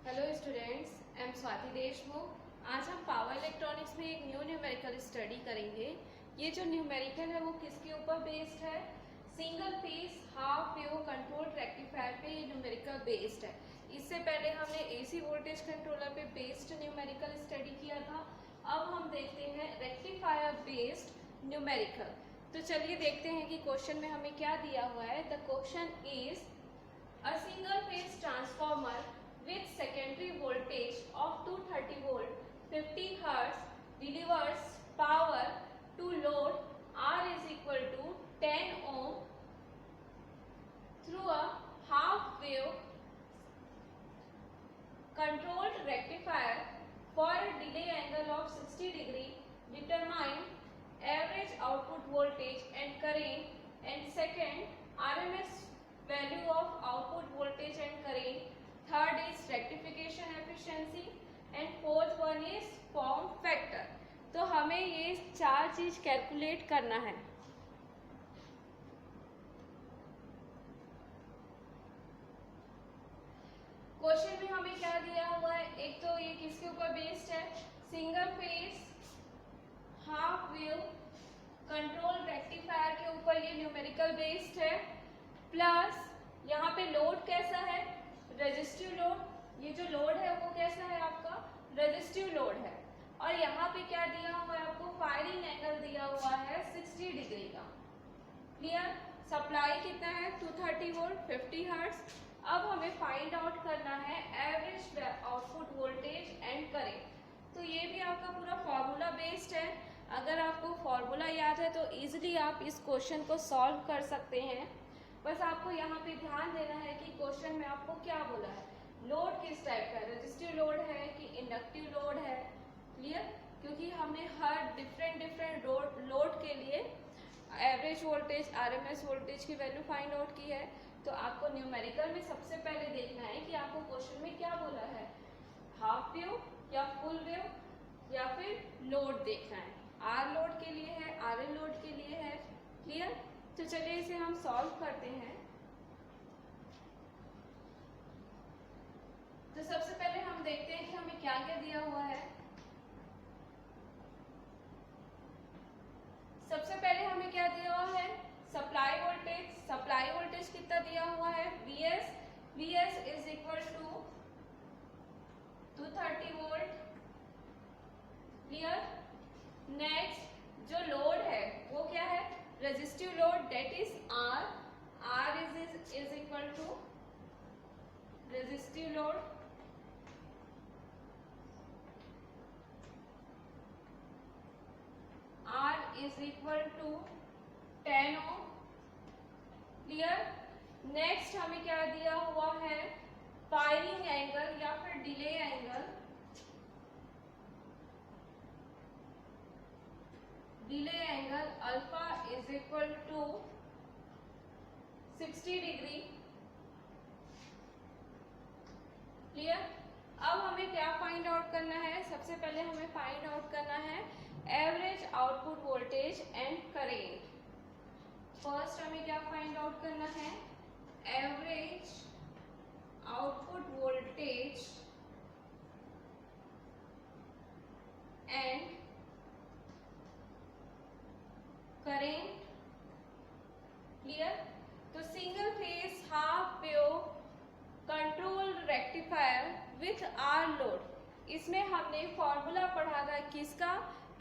Hello students, I am Swati Deshmukh. आज हम power electronics में एक न्यू न्यूमेरिकल स्टडी करेंगे। ये जो न्यूमेरिकल है वो किसके ऊपर बेस्ड है? Single phase half wave control rectifier पे ये न्यूमेरिकल बेस्ड है। इससे पहले हमने एसी वोल्टेज कंट्रोलर पे बेस्ड न्यूमेरिकल स्टडी किया था। अब हम देखते हैं रेक्टिफायर बेस्ड न्यूमेरिकल। तो चलिए देखते हैं कि क्वेश्चन में हमें क्या दिया हुआ है। The question is a single phase transformer with secondary voltage of 230 volt 50 hertz delivers power to load R is equal to 10 ohm through a half wave controlled rectifier for a delay angle of 60 degree. Determine average output voltage and current, and second RMS value of output voltage and current. Third is rectification efficiency and fourth one is form factor. तो हमें ये चार चीज calculate करना है। Question में हमें क्या दिया हुआ है? एक तो ये किसके ऊपर बेस्ड है? Single phase half wave control rectifier के ऊपर ये न्यूमेरिकल बेस्ड है। प्लस यहाँ पे लोड कैसा है? Resistive load. ये जो लोड है वो कैसा है आपका? रेजिस्टिव लोड है। और यहाँ पे क्या दिया हुआ है आपको? फायरिंग एंगल दिया हुआ है 60 डिग्री का। क्लियर? सप्लाई कितना है? 230 वोल्ट 50 हर्ट्ज। अब हमें फाइंड आउट करना है average output voltage and current. तो ये भी आपका पूरा फॉर्मूला बेस्ड है। अगर आपको फॉर्मूला याद है तो इजीली आप इस क्वेश्चन को सॉल्व कर सकते हैं। बस आपको यहाँ पे ध्यान देना है कि क्वेश्चन में आपको क्या बोला है, लोड किस टाइप का है, रेजिस्टिव लोड है कि इंडक्टिव लोड है। क्लियर? क्योंकि हमने हर डिफरेंट लोड के लिए एवरेज वोल्टेज आरएमएस वोल्टेज की वैल्यू फाइंड आउट की है। तो आपको न्यूमेरिकल में सबसे पहले देखना है कि आपको क्वेश्चन में क्या बोला है, हाफ वेव या फुल वेव या फिर लोड देखना है। आर लोड के लिए है, आर एल लोड के लिए है। क्लियर? तो चलिए इसे हम सॉल्व करते हैं। तो सबसे पहले हम देखते हैं कि हमें क्या क्या दिया हुआ है। सबसे पहले हमें क्या दिया हुआ है? Supply voltage. सप्लाई वोल्टेज कितना दिया हुआ है? Vs। Vs is equal to 230 volt. Clear? Next जो लोड है वो क्या है? Resistive load, that is R। R is equal to resistive load. R is equal to 10 ohm। Clear? Next हमें क्या दिया हुआ है? फायरिंग एंगल या फिर delay angle. Delay angle alpha is equal to 60 degree. Clear? अब हमें क्या फाइंड आउट करना है? सबसे पहले हमें फाइंड आउट करना है average output voltage and current. फर्स्ट हमें क्या फाइंड आउट करना है? Average output voltage and current. Clear? तो single phase half wave control rectifier with R load, इसमें हमने फॉर्मूला पढ़ा था किसका?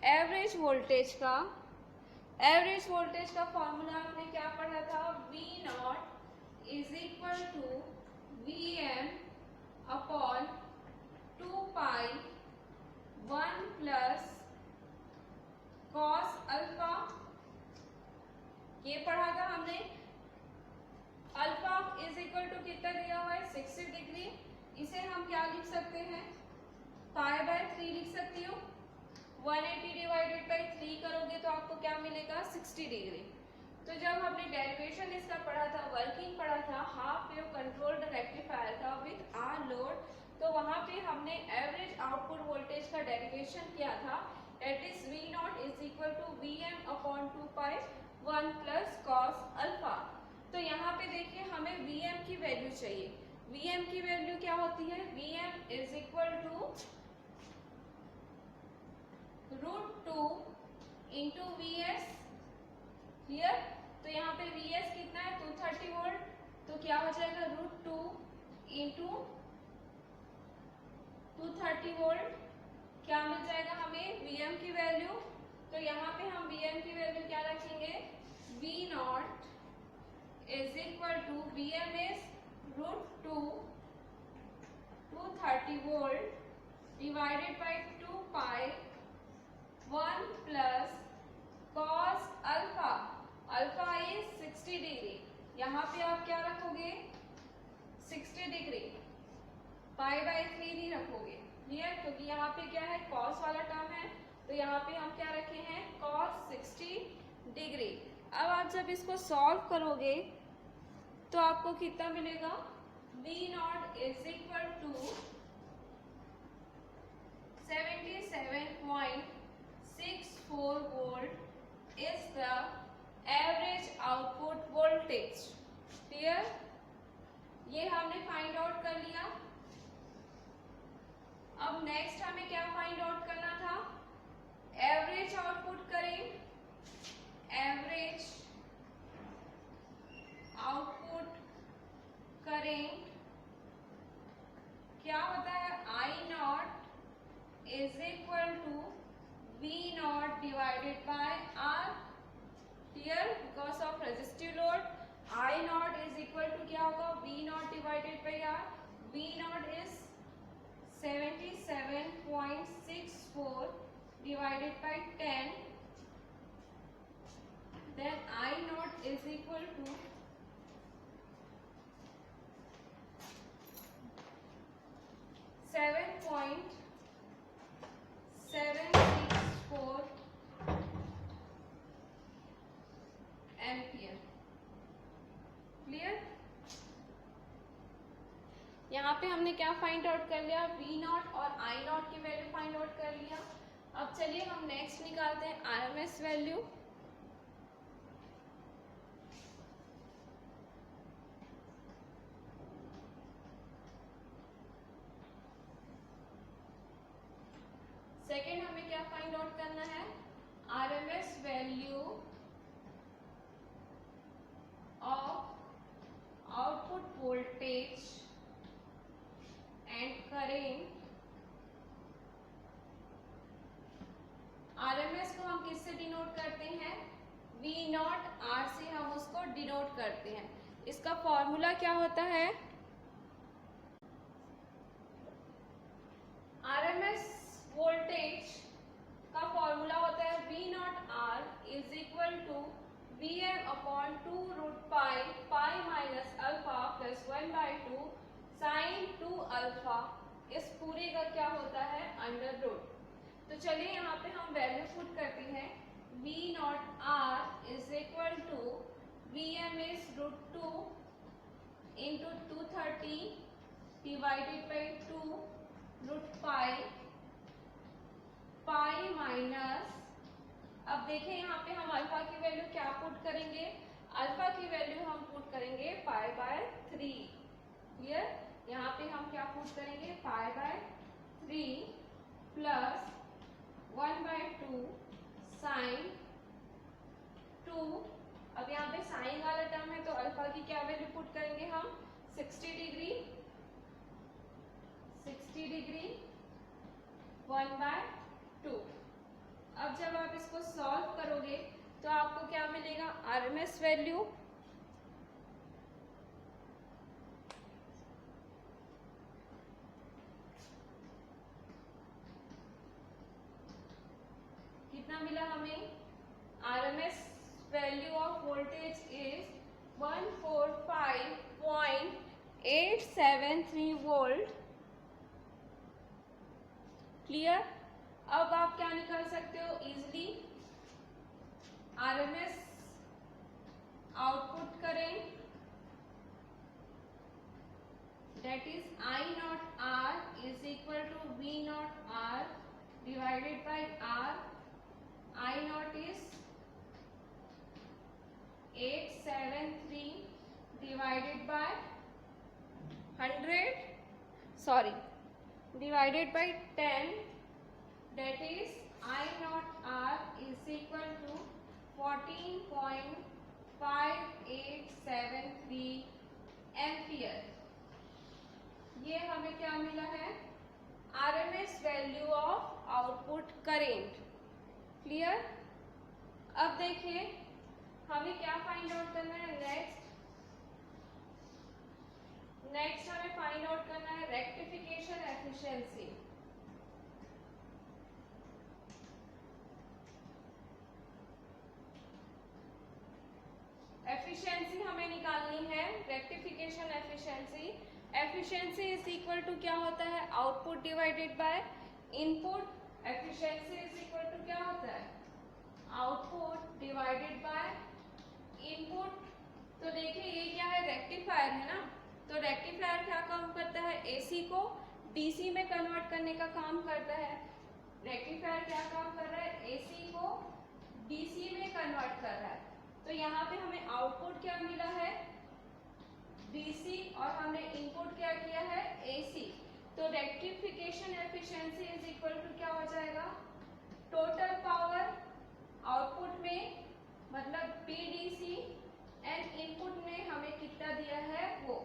एवरेज वोल्टेज का। एवरेज वोल्टेज का फॉर्मूला हमने क्या पढ़ा था? V not is equal to Vm upon 2 pi 1 plus cos alpha. ये पढ़ा था हमने। अल्फा इज इक्वल टू कितना दिया हुआ है? 60 डिग्री। इसे हम क्या लिख सकते हैं? पाई बाय 3 लिख सकती हूँ। 180 डिवाइडेड बाई 3 करोगे तो आपको क्या मिलेगा? 60 डिग्री। तो जब हमने डेरिवेशन इसका पढ़ा था, वर्किंग पढ़ा था, हाफ वेव कंट्रोल्ड रेक्टिफायर का विथ आर लोड, तो वहां पे हमने एवरेज आउटपुट वोल्टेज का डेरिवेशन किया था। That is V not is equal to Vm upon 2 pi 1 plus cos alpha. तो यहाँ पे देखिए हमें Vm की वैल्यू चाहिए। Vm की वैल्यू क्या होती है? Vm is equal to √2 into Vs। Clear? तो यहाँ पे Vs कितना है? 230 वोल्ट। तो क्या हो जाएगा? √2 इंटू 230 वोल्ट। क्या मिल जाएगा हमें? Vm की वैल्यू। तो यहाँ पे हम Vm की वैल्यू क्या रखेंगे? V not is equal to Vm is √2 230 volt divided by 2 pi 1 plus cos alpha. Alpha is 60 degree. यहाँ पे आप क्या रखोगे? 60 डिग्री। पाई बाई 3 नहीं रखोगे। क्लियर? क्योंकि यहाँ पे क्या है? कॉस वाला टर्म है, तो यहाँ पे हम क्या रखे हैं? Cos 60 degree. अब आप जब इसको सॉल्व करोगे तो आपको कितना मिलेगा? V not is equal to 77.64 volt is the average output voltage. Clear? ये हमने फाइंड आउट कर लिया। अब नेक्स्ट हमें क्या फाइंड आउट करना था? एवरेज आउटपुट करें। एवरेज आउटपुट करें। क्या होता है? I not is equal to V not divided by R। Clear? Because of resistive load I not is equal to क्या होगा? V not divided by R। V not is 77.64 divided by 10, then I naught is equal to 7.764 ampere. Clear? यहाँ पे हमने क्या find out कर लिया? V not और I not की वैल्यू फाइंड आउट कर लिया। अब चलिए हम नेक्स्ट निकालते हैं RMS वैल्यू। सेकेंड हमें क्या फाइंड आउट करना है? RMS value of output voltage and current. RMS को हम किससे डिनोट करते हैं? V नॉट R से हम उसको डिनोट करते हैं। इसका फॉर्मूला क्या होता है? RMS वोल्टेज का फॉर्मूला होता है V not R is equal to Vm upon 2 root pi pi minus alpha plus 1/2 sine 2 alpha. इस पूरे का क्या होता है? Under root. तो चलिए यहाँ पे हम वैल्यू पुट करते हैं। V not R is equal to Vm is √2 into 230 divided by 2 root pi pi minus, अब देखें यहाँ पे हम अल्फा की वैल्यू क्या पुट करेंगे? अल्फा की वैल्यू हम पुट करेंगे पाई बाय 3। क्लियर? यहाँ पे हम क्या पुट करेंगे? Pi by 3 plus 1/2 sine 2। अब यहाँ पे साइन वाला टर्म है तो अल्फा की क्या वैल्यू पुट करेंगे हम? 60 डिग्री 1/2। अब जब आप इसको सॉल्व करोगे तो आपको क्या मिलेगा? RMS वैल्यू कितना मिला हमें? RMS value of voltage is 145.873 volt. Clear? अब आप क्या निकाल सकते हो इजिली? RMS आउटपुट करें, that is I naught R is equal to V naught R divided by R. I naught is 873 divided by divided by 10, that is I naught R is equal to 14.5873 ampere. ये हमें क्या मिला है? RMS value of output current. Clear? अब देखिए हमें क्या find out करना है नेक्स्ट हमें फाइंड आउट करना है रेक्टिफिकेशन एफिशिएंसी। एफिशिएंसी हमें निकालनी है, rectification efficiency. Efficiency is equal to क्या होता है? Output divided by input. Efficiency is equal to क्या होता है? Output divided by input. तो देखिए ये क्या है? रेक्टिफायर है ना। तो रेक्टिफायर क्या काम करता है? एसी को डीसी में कन्वर्ट करने का काम करता है। रेक्टिफायर क्या काम कर रहा है? एसी को डीसी में कन्वर्ट कर रहा है। तो यहाँ पे हमें आउटपुट क्या मिला है? डीसी, और हमने इनपुट क्या किया है? एसी। तो rectification efficiency is equal to क्या हो जाएगा? टोटल पावर आउटपुट में मतलब पीडीसी एंड इनपुट में हमें कितना दिया है वो।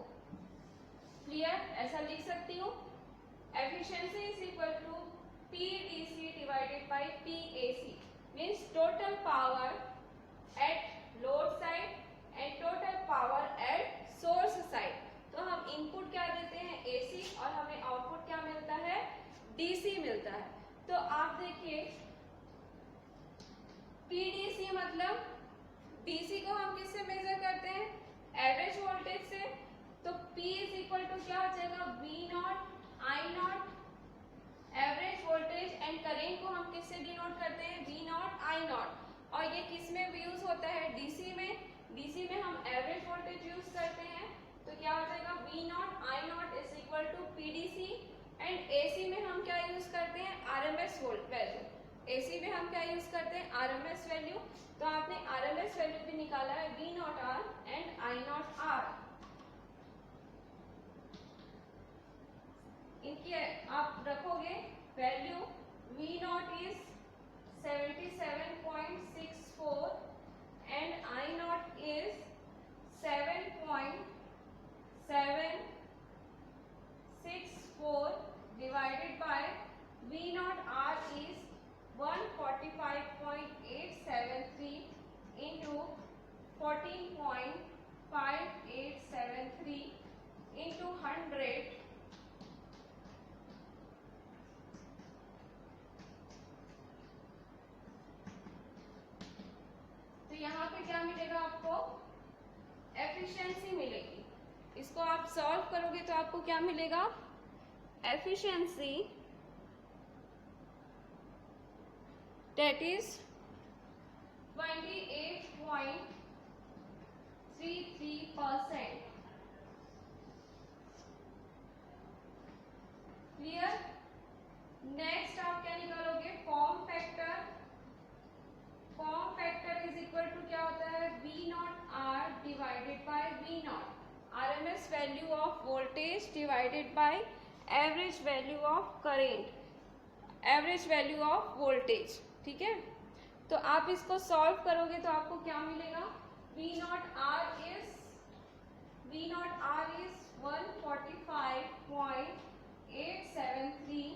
क्लियर? ऐसा लिख सकती हूँ, efficiency is equal to PDC divided by PAC, means total power at load side and total power at source side. तो हम इनपुट क्या देते हैं? एसी, और हमें आउटपुट क्या मिलता है? डीसी मिलता है। तो आप देखिए पीडीसी मतलब डीसी को हम किससे मेजर करते हैं? एवरेज वोल्टेज से। तो P इज इक्वल टू क्या हो जाएगा? V naught I not average voltage, and current को हम किससे डिनोट करते हैं? V naught I not. और ये किस में यूज होता है? डीसी में। डीसी में हम एवरेज वोल्टेज यूज करते हैं। तो क्या हो जाएगा? V naught I not is equal to PDC, and AC में हम क्या यूज करते हैं? RMS value. एसी में हम क्या यूज करते हैं? RMS value. तो आपने RMS वैल्यू भी निकाला है, V not R and I not R। इनकी आप रखोगे value. V not is 77.64 and I not is 7.764 divided by V not R is 145.873 into 14.5873 into 100। तो यहाँ पे क्या मिलेगा आपको? एफिशिएंसी मिलेगी। इसको आप सॉल्व करोगे तो आपको क्या मिलेगा? Efficiency that is 28.33%। Clear? Next आप क्या निकालोगे? Form factor. Form factor is equal to क्या होता है? V not R divided by V naught, RMS value of voltage divided by average value of current, average value of voltage. ठीक है? तो आप इसको सॉल्व करोगे तो आपको क्या मिलेगा? V not R is 145.873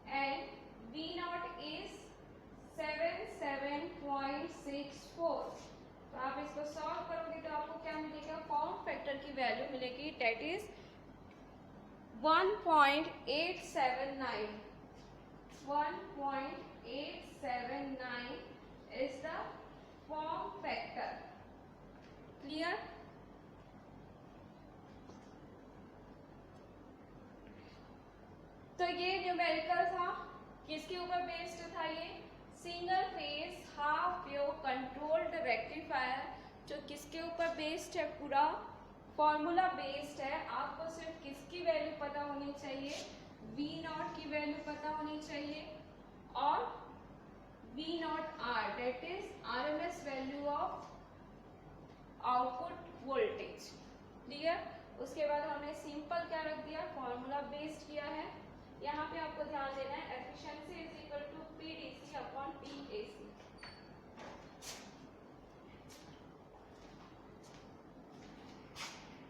and V not is 77.64। तो आप इसको सॉल्व करोगे तो आपको क्या मिलेगा? फॉर्म फैक्टर की वैल्यू मिलेगी, that is 1.879। 1.879 is the form factor। Clear? तो ये न्यूमेरिकल था, किसके ऊपर बेस्ड था? ये single phase half wave controlled rectifier, जो किसके ऊपर बेस्ड है? पूरा फॉर्मूला बेस्ड है। आपको सिर्फ किसकी वैल्यू पता होनी चाहिए? V नॉट की वैल्यू पता होनी चाहिए, और V not R that is RMS value of output voltage. Clear? उसके बाद हमने सिंपल क्या रख दिया, फॉर्मूला बेस्ड किया है। यहाँ पे आपको ध्यान देना है एफिशिएंसी